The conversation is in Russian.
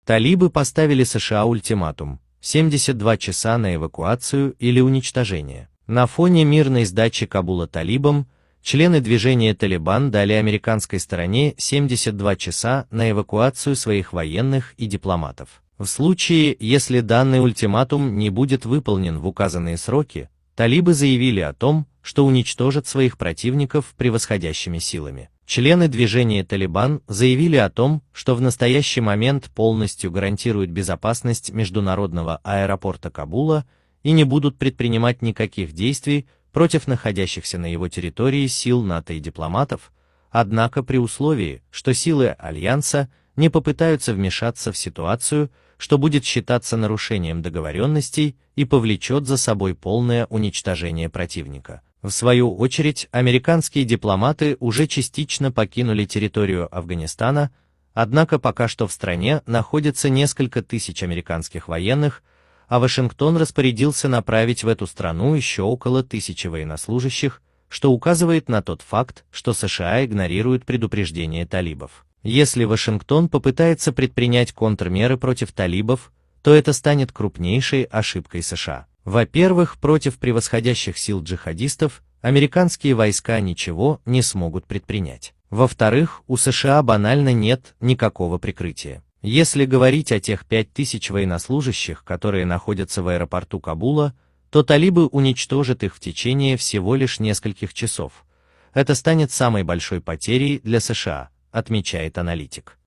Талибы поставили США ультиматум – 72 часа на эвакуацию или уничтожение. На фоне мирной сдачи Кабула талибам, члены движения «Талибан» дали американской стороне 72 часа на эвакуацию своих военных и дипломатов. В случае, если данный ультиматум не будет выполнен в указанные сроки, талибы заявили о том, что уничтожат своих противников превосходящими силами. Члены движения «Талибан» заявили о том, что в настоящий момент полностью гарантируют безопасность международного аэропорта Кабула и не будут предпринимать никаких действий против находящихся на его территории сил НАТО и дипломатов, однако при условии, что силы Альянса не попытаются вмешаться в ситуацию, что будет считаться нарушением договоренностей и повлечет за собой полное уничтожение противника. В свою очередь, американские дипломаты уже частично покинули территорию Афганистана, однако пока что в стране находится несколько тысяч американских военных, а Вашингтон распорядился направить в эту страну еще около 1000 военнослужащих, что указывает на тот факт, что США игнорируют предупреждения талибов. Если Вашингтон попытается предпринять контрмеры против талибов, то это станет крупнейшей ошибкой США. Во-первых, против превосходящих сил джихадистов американские войска ничего не смогут предпринять. Во-вторых, у США банально нет никакого прикрытия. Если говорить о тех 5000 военнослужащих, которые находятся в аэропорту Кабула, то талибы уничтожат их в течение всего лишь нескольких часов. Это станет самой большой потерей для США, отмечает аналитик.